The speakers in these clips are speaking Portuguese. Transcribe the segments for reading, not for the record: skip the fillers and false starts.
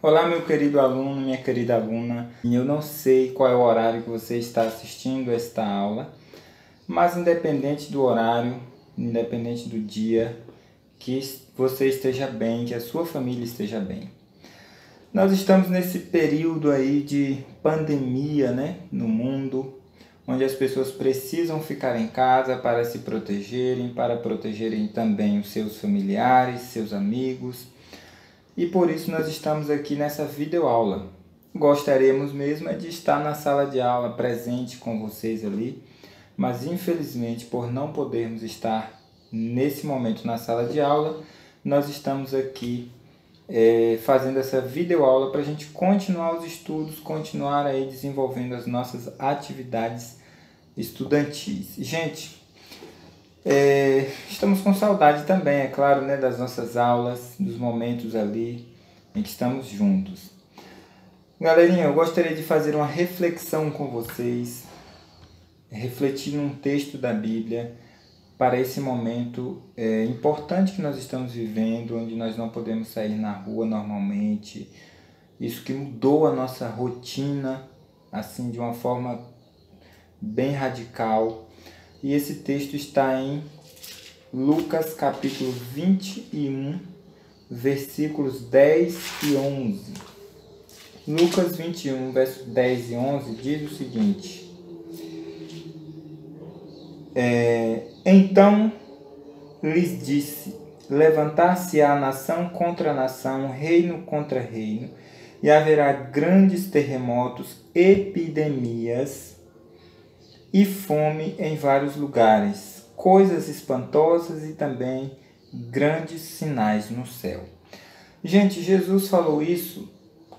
Olá, meu querido aluno, minha querida aluna. Eu não sei qual é o horário que você está assistindo esta aula, mas independente do horário, independente do dia, que você esteja bem, que a sua família esteja bem. Nós estamos nesse período aí de pandemia, no mundo, onde as pessoas precisam ficar em casa para se protegerem, para protegerem também os seus familiares, seus amigos. E por isso nós estamos aqui nessa videoaula. Gostaríamos mesmo de estar na sala de aula presente com vocês ali, mas infelizmente por não podermos estar nesse momento na sala de aula, nós estamos aqui fazendo essa videoaula para a gente continuar os estudos, continuar aí desenvolvendo as nossas atividades estudantis. Gente, estamos com saudade também, é claro, das nossas aulas, dos momentos ali em que estamos juntos. Galerinha, eu gostaria de fazer uma reflexão com vocês, refletir num texto da Bíblia para esse momento importante que nós estamos vivendo, onde nós não podemos sair na rua normalmente. Isso que mudou a nossa rotina, assim, de uma forma bem radical. E esse texto está em Lucas capítulo 21, versículos 10 e 11. Lucas 21, versos 10 e 11 diz o seguinte: Então lhes disse, levantar-se-á nação contra nação, reino contra reino, e haverá grandes terremotos, epidemias e fome em vários lugares, coisas espantosas e também grandes sinais no céu. Gente, Jesus falou isso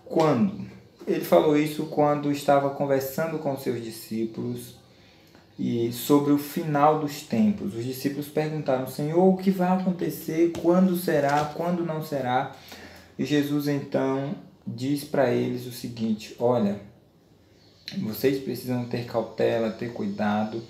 quando? Ele falou isso quando estava conversando com seus discípulos e sobre o final dos tempos. Os discípulos perguntaram: Senhor, o que vai acontecer? Quando será? Quando não será? E Jesus então diz para eles o seguinte: olha, vocês precisam ter cautela, ter cuidado,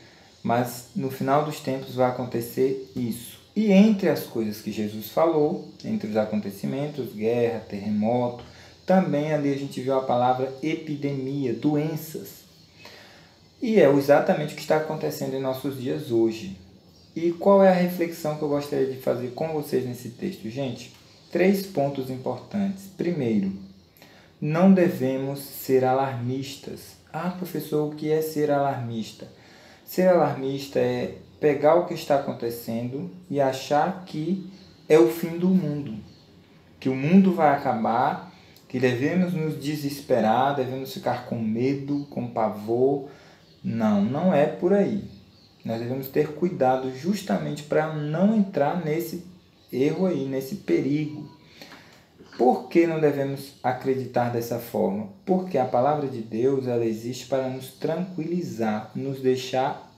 mas no final dos tempos vai acontecer isso. E entre as coisas que Jesus falou, entre os acontecimentos, guerra, terremoto, também ali a gente viu a palavra epidemia, doenças. E é exatamente o que está acontecendo em nossos dias hoje. E qual é a reflexão que eu gostaria de fazer com vocês nesse texto? Gente, 3 pontos importantes. Primeiro, não devemos ser alarmistas. Ah, professor, o que é ser alarmista? Ser alarmista é pegar o que está acontecendo e achar que é o fim do mundo, que o mundo vai acabar, que devemos nos desesperar, devemos ficar com medo, com pavor. Não, não é por aí. Nós devemos ter cuidado justamente para não entrar nesse erro aí, nesse perigo. Por que não devemos acreditar dessa forma? Porque a palavra de Deus ela existe para nos tranquilizar, nos deixar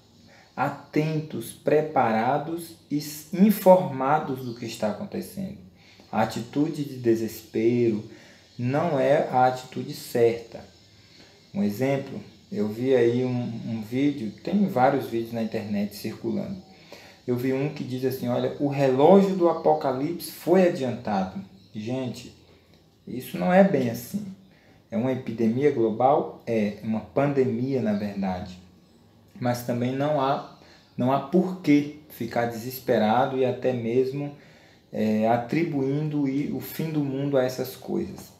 atentos, preparados e informados do que está acontecendo. A atitude de desespero não é a atitude certa. Um exemplo, eu vi aí um vídeo, tem vários vídeos na internet circulando. Eu vi um que diz assim, olha, o relógio do apocalipse foi adiantado. Gente, isso não é bem assim. É uma epidemia global? É uma pandemia, na verdade. Mas também não há por que ficar desesperado e até mesmo atribuindo o fim do mundo a essas coisas.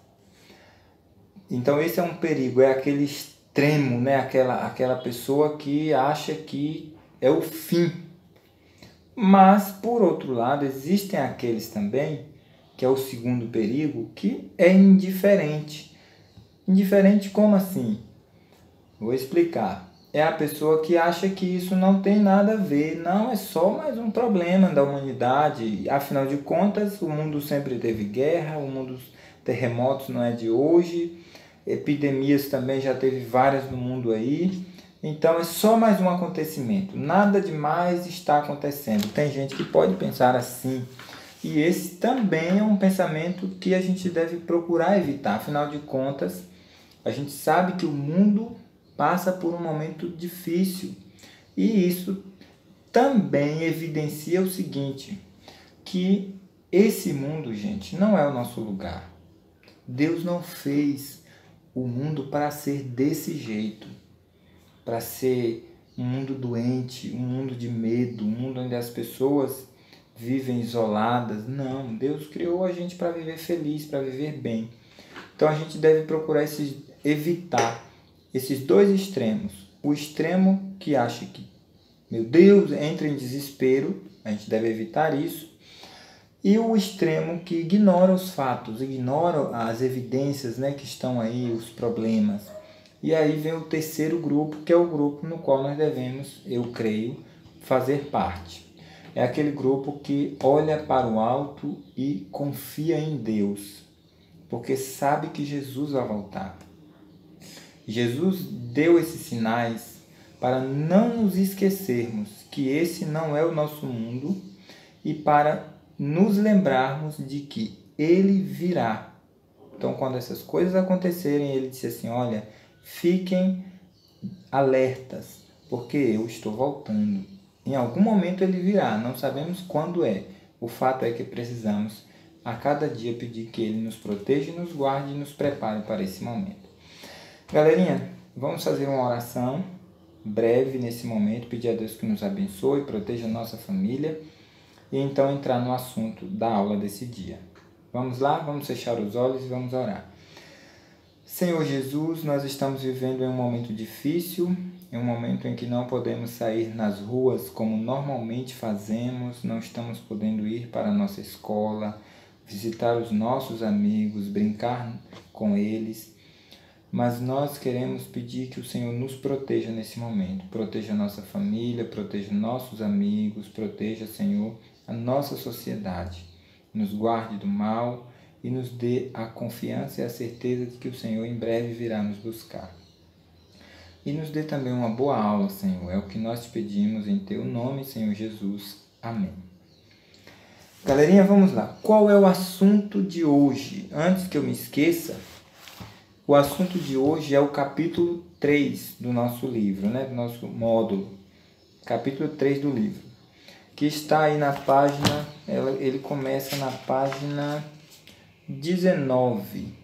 Então esse é um perigo, é aquele extremo, aquela pessoa que acha que é o fim. Mas, por outro lado, existem aqueles também, que é o segundo perigo, que é indiferente. Indiferente como assim? Vou explicar. É a pessoa que acha que isso não tem nada a ver, não, é só mais um problema da humanidade. Afinal de contas, o mundo sempre teve guerra, o mundo dos terremotos não é de hoje, epidemias também já teve várias no mundo aí. Então é só mais um acontecimento, nada demais está acontecendo. Tem gente que pode pensar assim, e esse também é um pensamento que a gente deve procurar evitar. Afinal de contas, a gente sabe que o mundo passa por um momento difícil, e isso também evidencia o seguinte, que esse mundo, gente, não é o nosso lugar. Deus não fez o mundo para ser desse jeito, para ser um mundo doente, um mundo de medo, um mundo onde as pessoas vivem isoladas. Não, Deus criou a gente para viver feliz, para viver bem. Então a gente deve procurar evitar esses dois extremos. O extremo que acha que, meu Deus, entra em desespero, a gente deve evitar isso. E o extremo que ignora os fatos, ignora as evidências, né, que estão aí, os problemas. E aí vem o terceiro grupo, que é o grupo no qual nós devemos, eu creio, fazer parte. É aquele grupo que olha para o alto e confia em Deus, porque sabe que Jesus vai voltar. Jesus deu esses sinais para não nos esquecermos que esse não é o nosso mundo e para nos lembrarmos de que Ele virá. Então, quando essas coisas acontecerem, Ele disse assim, olha, fiquem alertas, porque eu estou voltando. Em algum momento Ele virá, não sabemos quando é. O fato é que precisamos a cada dia pedir que Ele nos proteja, nos guarde e nos prepare para esse momento. Galerinha, vamos fazer uma oração breve nesse momento, pedir a Deus que nos abençoe, proteja a nossa família e então entrar no assunto da aula desse dia. Vamos lá? Vamos fechar os olhos e vamos orar. Senhor Jesus, nós estamos vivendo em um momento difícil, em um momento em que não podemos sair nas ruas como normalmente fazemos, não estamos podendo ir para a nossa escola, visitar os nossos amigos, brincar com eles, mas nós queremos pedir que o Senhor nos proteja nesse momento, proteja a nossa família, proteja nossos amigos, proteja, Senhor, a nossa sociedade, nos guarde do mal e nos dê a confiança e a certeza de que o Senhor em breve virá nos buscar. E nos dê também uma boa aula, Senhor, é o que nós te pedimos em Teu nome, Senhor Jesus. Amém. Galerinha, vamos lá. Qual é o assunto de hoje? Antes que eu me esqueça, o assunto de hoje é o capítulo 3 do nosso livro, né? Do nosso módulo. Capítulo 3 do livro. Que está aí na página, ele começa na página 19.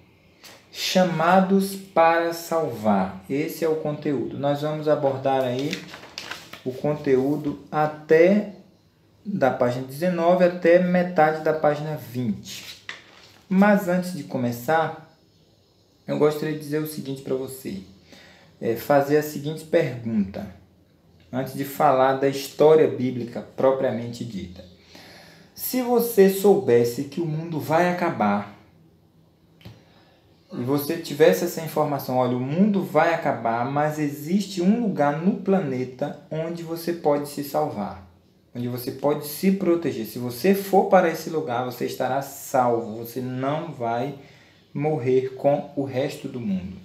Chamados para salvar. Esse é o conteúdo. Nós vamos abordar aí o conteúdo até da página 19 até metade da página 20. Mas antes de começar, eu gostaria de dizer o seguinte para você. Fazer a seguinte pergunta. Antes de falar da história bíblica propriamente dita. Se você soubesse que o mundo vai acabar, e você tivesse essa informação, olha, o mundo vai acabar, mas existe um lugar no planeta onde você pode se salvar, onde você pode se proteger. Se você for para esse lugar, você estará salvo, você não vai morrer com o resto do mundo.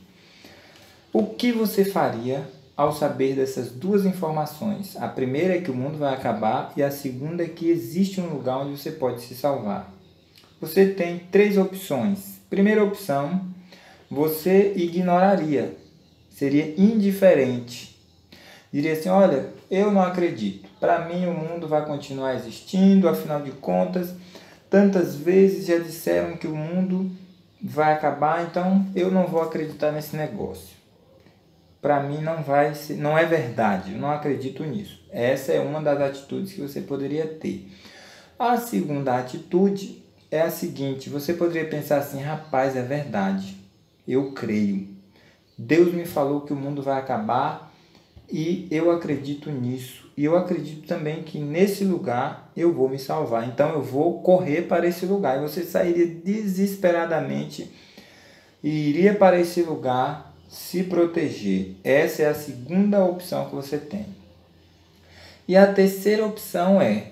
O que você faria ao saber dessas duas informações? A primeira é que o mundo vai acabar e a segunda é que existe um lugar onde você pode se salvar. Você tem 3 opções. Primeira opção, você ignoraria, seria indiferente. Diria assim, olha, eu não acredito. Para mim o mundo vai continuar existindo, afinal de contas, tantas vezes já disseram que o mundo vai acabar, então eu não vou acreditar nesse negócio. Para mim não é verdade, eu não acredito nisso. Essa é uma das atitudes que você poderia ter. A segunda atitude é a seguinte, você poderia pensar assim, rapaz, é verdade, eu creio. Deus me falou que o mundo vai acabar e eu acredito nisso. E eu acredito também que nesse lugar eu vou me salvar. Então eu vou correr para esse lugar. E você sairia desesperadamente e iria para esse lugar se proteger. Essa é a segunda opção que você tem. E a terceira opção é,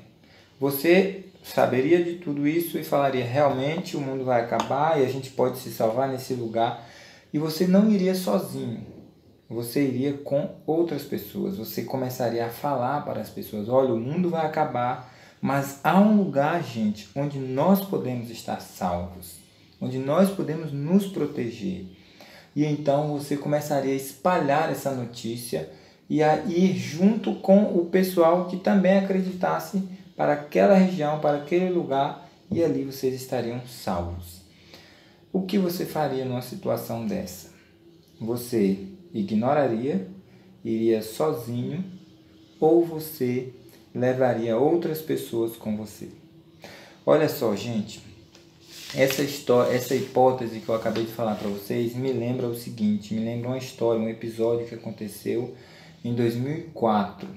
você saberia de tudo isso e falaria, realmente o mundo vai acabar e a gente pode se salvar nesse lugar. E você não iria sozinho. Você iria com outras pessoas, você começaria a falar para as pessoas, olha, o mundo vai acabar, mas há um lugar, gente, onde nós podemos estar salvos, onde nós podemos nos proteger. E então você começaria a espalhar essa notícia e a ir junto com o pessoal que também acreditasse para aquela região, para aquele lugar, e ali vocês estariam salvos. O que você faria numa situação dessa? Você ignoraria, iria sozinho, ou você levaria outras pessoas com você? Olha só, gente, essa hipótese que eu acabei de falar para vocês me lembra o seguinte, me lembra uma história, um episódio que aconteceu em 2004.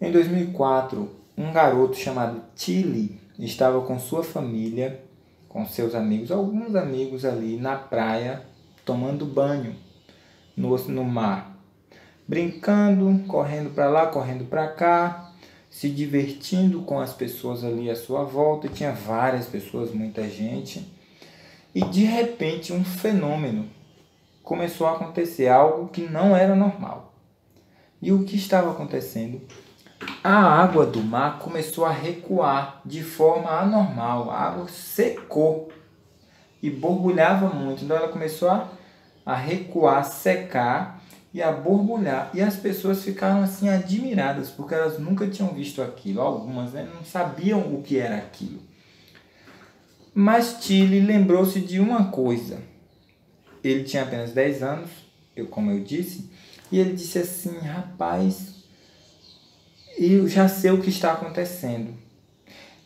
Em 2004, um garoto chamado Tilly estava com sua família, com seus amigos, alguns amigos ali na praia, tomando banho no mar, brincando, correndo para lá, correndo para cá, se divertindo com as pessoas ali à sua volta. Tinha várias pessoas, muita gente, e de repente um fenômeno começou a acontecer, algo que não era normal. E o que estava acontecendo? A água do mar começou a recuar de forma anormal, a água secou e borbulhava muito, então ela começou a recuar, secar e a borbulhar, e as pessoas ficaram assim admiradas, porque elas nunca tinham visto aquilo, algumas, né, não sabiam o que era aquilo. Mas Tilly lembrou-se de uma coisa, ele tinha apenas 10 anos, como eu disse, e ele disse assim: rapaz, eu já sei o que está acontecendo.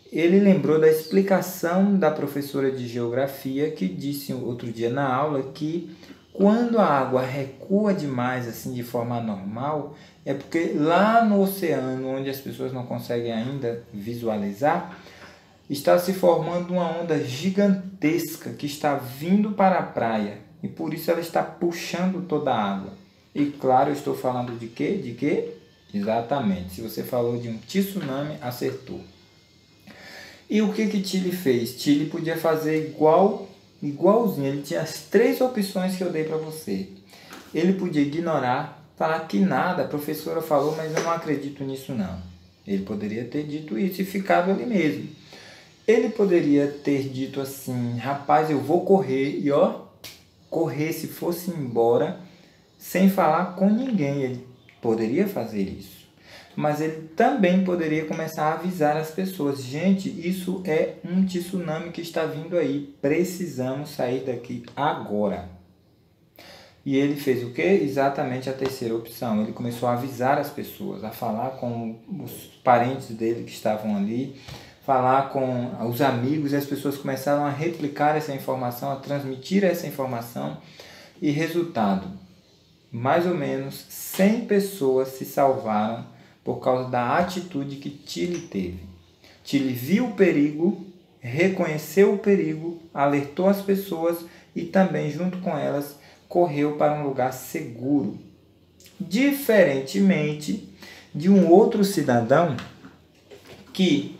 Ele lembrou da explicação da professora de geografia, que disse outro dia na aula que quando a água recua demais, assim, de forma anormal, é porque lá no oceano, onde as pessoas não conseguem ainda visualizar, está se formando uma onda gigantesca que está vindo para a praia, e por isso ela está puxando toda a água. E claro, eu estou falando de quê? De quê? Exatamente. Se você falou de um tsunami, acertou. E o que Tilly fez? Tilly podia fazer igualzinho. Ele tinha as 3 opções que eu dei para você. Ele podia ignorar, falar que nada, a professora falou, mas eu não acredito nisso não. Ele poderia ter dito isso e ficado ali mesmo. Ele poderia ter dito assim: rapaz, eu vou correr, e correr se fosse embora, sem falar com ninguém. Ele poderia fazer isso. Mas ele também poderia começar a avisar as pessoas: gente, isso é um tsunami que está vindo aí, precisamos sair daqui agora. E ele fez o quê? Exatamente a terceira opção. Ele começou a avisar as pessoas, a falar com os parentes dele que estavam ali, falar com os amigos, e as pessoas começaram a replicar essa informação, a transmitir essa informação, e resultado, mais ou menos 100 pessoas se salvaram por causa da atitude que Tilly teve. Tilly viu o perigo, reconheceu o perigo, alertou as pessoas e também, junto com elas, correu para um lugar seguro. Diferentemente de um outro cidadão que,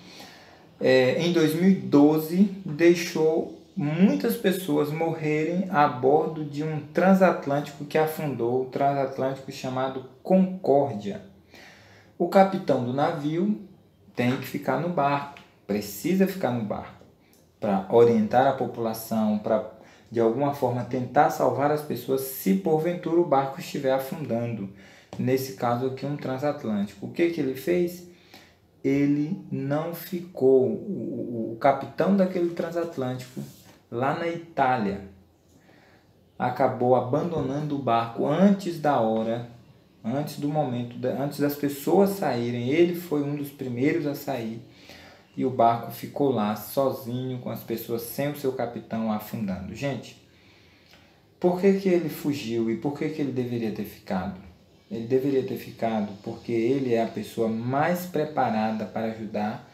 em 2012, deixou muitas pessoas morrerem a bordo de um transatlântico que afundou, o transatlântico chamado Concórdia. O capitão do navio tem que ficar no barco, precisa ficar no barco, para orientar a população, para de alguma forma tentar salvar as pessoas se porventura o barco estiver afundando. Nesse caso aqui, um transatlântico. O que ele fez? Ele não ficou, o capitão daquele transatlântico, lá na Itália, acabou abandonando o barco antes da hora, antes do momento, antes das pessoas saírem. Ele foi um dos primeiros a sair, e o barco ficou lá sozinho, com as pessoas sem o seu capitão, afundando. Gente, por que ele fugiu e por que ele deveria ter ficado? Ele deveria ter ficado porque ele é a pessoa mais preparada para ajudar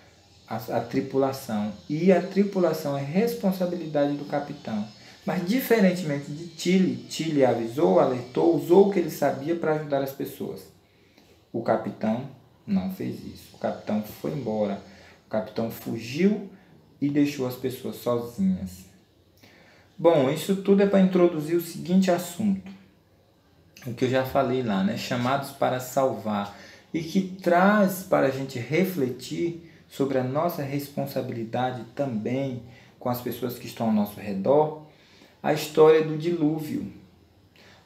a tripulação, e a tripulação é responsabilidade do capitão. Mas diferentemente de Tilly avisou, alertou, usou o que ele sabia para ajudar as pessoas. O capitão não fez isso. O capitão foi embora. O capitão fugiu e deixou as pessoas sozinhas. Bom, isso tudo é para introduzir o seguinte assunto, o que eu já falei lá, né? Chamados para salvar, e que traz para a gente refletir sobre a nossa responsabilidade também com as pessoas que estão ao nosso redor, a história do dilúvio.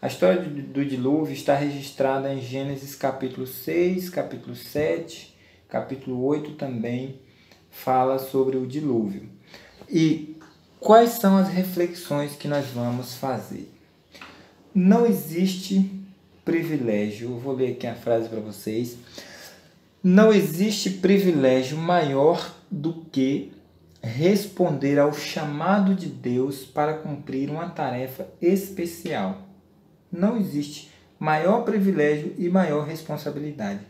A história do dilúvio está registrada em Gênesis capítulo 6, capítulo 7, capítulo 8 também fala sobre o dilúvio. E quais são as reflexões que nós vamos fazer? Não existe privilégio, eu vou ler aqui a frase para vocês. Não existe privilégio maior do que responder ao chamado de Deus para cumprir uma tarefa especial. Não existe maior privilégio e maior responsabilidade.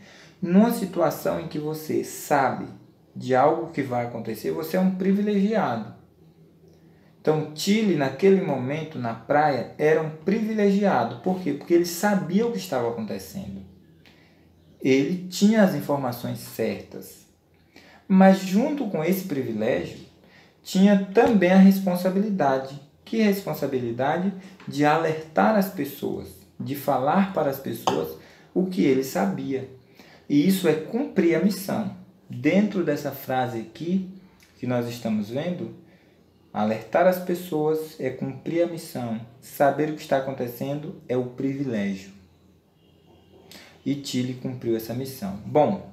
Numa situação em que você sabe de algo que vai acontecer, você é um privilegiado. Então, Tilly, naquele momento, na praia, era um privilegiado. Por quê? Porque ele sabia o que estava acontecendo. Ele tinha as informações certas. Mas, junto com esse privilégio, tinha também a responsabilidade. Que responsabilidade? De alertar as pessoas, de falar para as pessoas o que ele sabia. E isso é cumprir a missão. Dentro dessa frase aqui, que nós estamos vendo, alertar as pessoas é cumprir a missão. Saber o que está acontecendo é o privilégio. E Tilly cumpriu essa missão. Bom,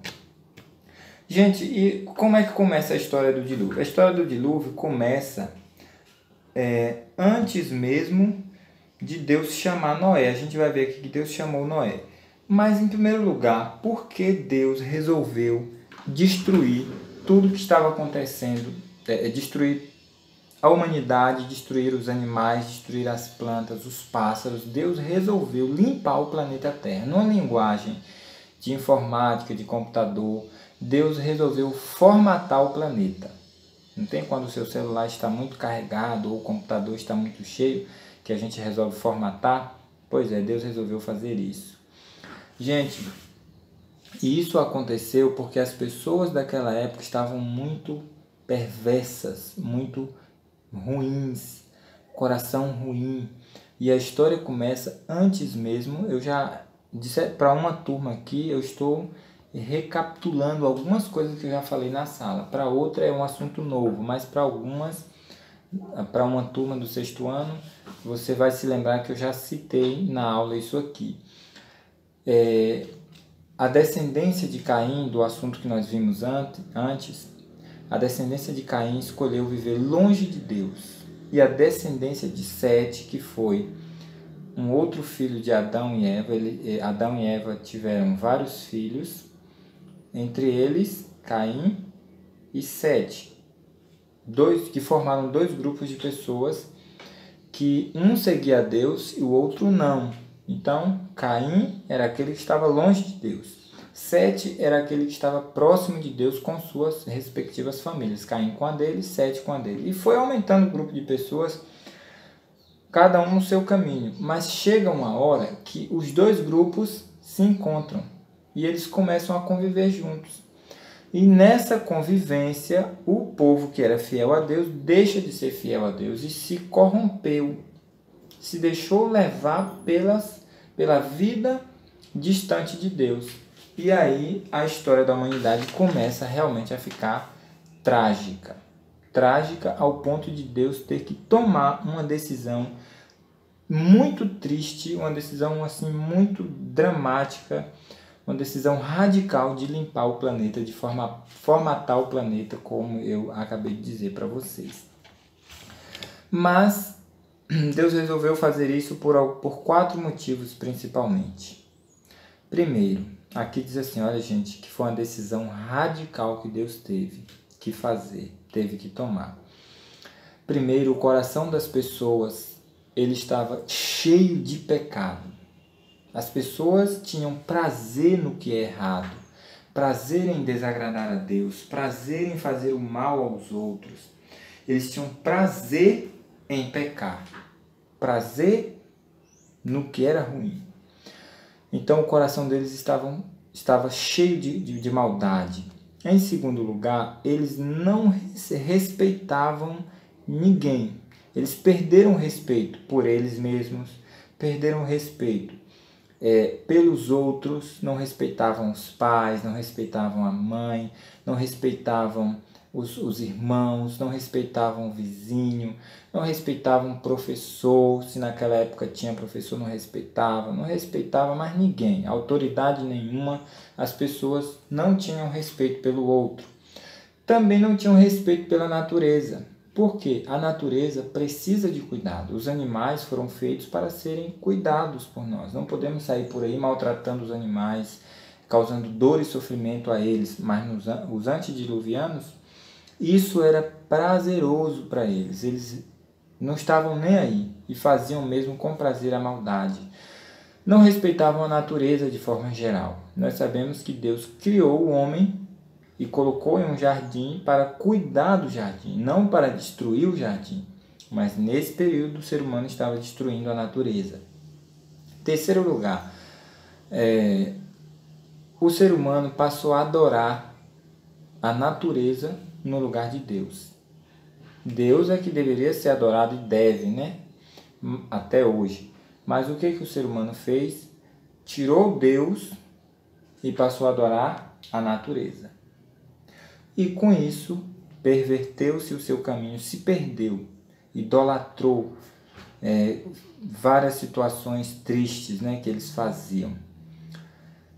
gente, e como é que começa a história do dilúvio? A história do dilúvio começa antes mesmo de Deus chamar Noé. A gente vai ver aqui que Deus chamou Noé. Mas, em primeiro lugar, por que Deus resolveu destruir tudo que estava acontecendo, destruir a humanidade, destruir os animais, destruir as plantas, os pássaros? Deus resolveu limpar o planeta Terra. Numa linguagem de informática, de computador, Deus resolveu formatar o planeta. Não tem quando o seu celular está muito carregado ou o computador está muito cheio que a gente resolve formatar? Pois é, Deus resolveu fazer isso. Gente, isso aconteceu porque as pessoas daquela época estavam muito perversas, muito ruins, coração ruim. E a história começa antes mesmo. Eu já disse para uma turma aqui, eu estou recapitulando algumas coisas que eu já falei na sala. Para outra é um assunto novo, mas para algumas, para uma turma do 6º ano, você vai se lembrar que eu já citei na aula isso aqui. A descendência de Caim, do assunto que nós vimos antes, a descendência de Caim escolheu viver longe de Deus. E a descendência de Sete, que foi um outro filho de Adão e Eva, Adão e Eva tiveram vários filhos, entre eles Caim e Sete, que formaram 2 grupos de pessoas, que um seguia a Deus e o outro não. Então, Caim era aquele que estava longe de Deus. Sete era aquele que estava próximo de Deus com suas respectivas famílias. Caim com a dele, Sete com a dele. E foi aumentando o grupo de pessoas, cada um no seu caminho. Mas chega uma hora que os 2 grupos se encontram e eles começam a conviver juntos. E nessa convivência, o povo que era fiel a Deus deixa de ser fiel a Deus e se corrompeu. Se deixou levar pela vida distante de Deus. E aí a história da humanidade começa realmente a ficar trágica. Trágica ao ponto de Deus ter que tomar uma decisão muito triste, uma decisão assim muito dramática, uma decisão radical de limpar o planeta, de formatar o planeta, como eu acabei de dizer para vocês. Mas Deus resolveu fazer isso por 4 motivos principalmente. Primeiro, aqui diz assim, olha gente, que foi uma decisão radical que Deus teve que fazer, teve que tomar. Primeiro, o coração das pessoas, ele estava cheio de pecado. As pessoas tinham prazer no que é errado, prazer em desagradar a Deus, prazer em fazer o mal aos outros. Eles tinham prazer em pecar, prazer no que era ruim. Então o coração deles estava cheio de maldade. Em segundo lugar, eles não respeitavam ninguém. Eles perderam respeito por eles mesmos, perderam respeito pelos outros, não respeitavam os pais, não respeitavam a mãe, não respeitavam os irmãos, não respeitavam o vizinho, não respeitavam o professor, se naquela época tinha professor, não respeitava mais ninguém, autoridade nenhuma, as pessoas não tinham respeito pelo outro. Também não tinham respeito pela natureza, Porque a natureza precisa de cuidado. Os animais foram feitos para serem cuidados por nós. Não podemos sair por aí maltratando os animais, causando dor e sofrimento a eles. Mas os antediluvianos, isso era prazeroso para eles. Eles não estavam nem aí e faziam mesmo com prazer a maldade. Não respeitavam a natureza de forma geral. Nós sabemos que Deus criou o homem e colocou em um jardim para cuidar do jardim, não para destruir o jardim. Mas nesse período o ser humano estava destruindo a natureza. Terceiro lugar, o ser humano passou a adorar a natureza no lugar de Deus. Deus é que deveria ser adorado e deve, né? Até hoje. Mas o que o ser humano fez? Tirou Deus e passou a adorar a natureza. E com isso, perverteu-se o seu caminho, se perdeu, idolatrou várias situações tristes, né, que eles faziam.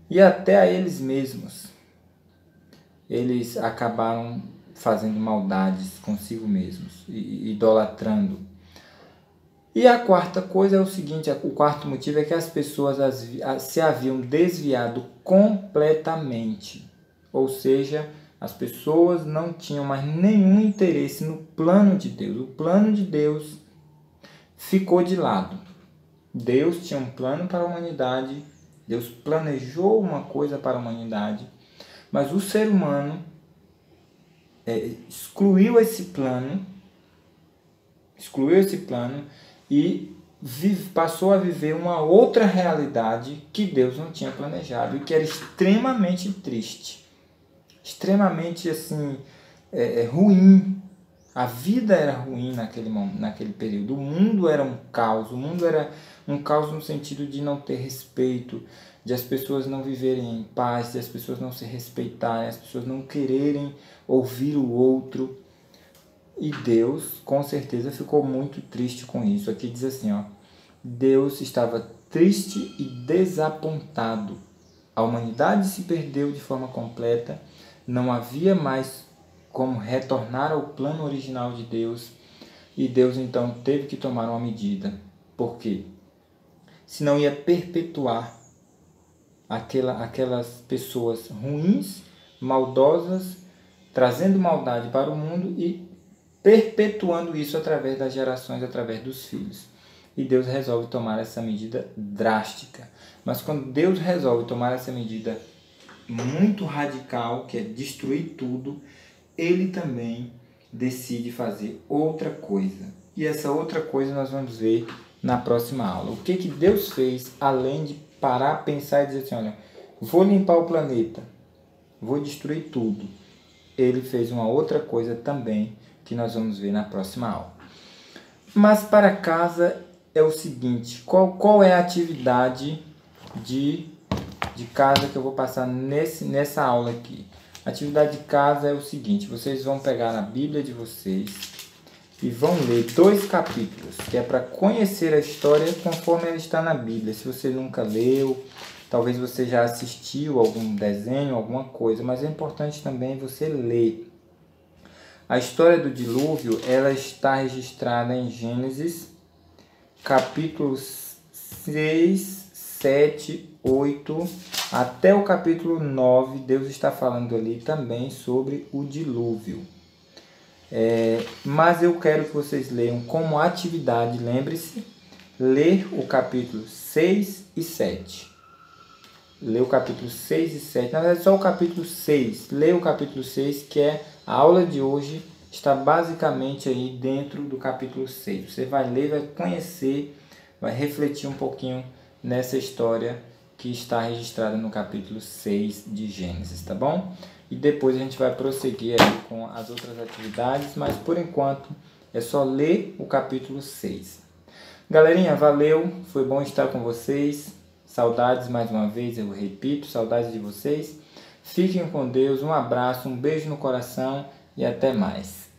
E até a eles mesmos, eles acabaram fazendo maldades consigo mesmos, idolatrando. E a quarta coisa é o seguinte, o quarto motivo é que as pessoas se haviam desviado completamente, ou seja, as pessoas não tinham mais nenhum interesse no plano de Deus. O plano de Deus ficou de lado. Deus tinha um plano para a humanidade, Deus planejou uma coisa para a humanidade, mas o ser humano excluiu esse plano e passou a viver uma outra realidade que Deus não tinha planejado e que era extremamente triste, extremamente assim, ruim. A vida era ruim naquele período. O mundo era um caos. O mundo era um caos no sentido de não ter respeito, de as pessoas não viverem em paz, de as pessoas não se respeitarem, as pessoas não quererem ouvir o outro. E Deus, com certeza, ficou muito triste com isso. Aqui diz assim, ó, Deus estava triste e desapontado. A humanidade se perdeu de forma completa. Não havia mais como retornar ao plano original de Deus. E Deus, então, teve que tomar uma medida. Por quê? Senão ia perpetuar aquelas pessoas ruins, maldosas, trazendo maldade para o mundo e perpetuando isso através das gerações, através dos filhos. E Deus resolve tomar essa medida drástica. Mas quando Deus resolve tomar essa medida muito radical, que é destruir tudo, Ele também decide fazer outra coisa. E essa outra coisa nós vamos ver na próxima aula. O que Deus fez, além de parar, pensar e dizer assim, olha, vou limpar o planeta, vou destruir tudo. Ele fez uma outra coisa também, que nós vamos ver na próxima aula. Mas para casa é o seguinte, qual é a atividade de casa que eu vou passar nessa aula aqui? A atividade de casa é o seguinte, vocês vão pegar a Bíblia de vocês e vão ler 2 capítulos, que é para conhecer a história conforme ela está na Bíblia. Se você nunca leu, talvez você já assistiu algum desenho, alguma coisa, mas é importante também você ler. A história do dilúvio, ela está registrada em Gênesis, capítulos 6, 7, 8, até o capítulo 9, Deus está falando ali também sobre o dilúvio. Mas eu quero que vocês leiam como atividade, lembre-se, ler o capítulo 6 e 7. Lê o capítulo 6 e 7, na verdade só o capítulo 6. Lê o capítulo 6, que é a aula de hoje, está basicamente aí dentro do capítulo 6. Você vai ler, vai conhecer, vai refletir um pouquinho nessa história que está registrada no capítulo 6 de Gênesis, tá bom? E depois a gente vai prosseguir aí com as outras atividades, mas por enquanto é só ler o capítulo 6. Galerinha, valeu, foi bom estar com vocês. Saudades mais uma vez, eu repito, saudades de vocês. Fiquem com Deus, um abraço, um beijo no coração e até mais.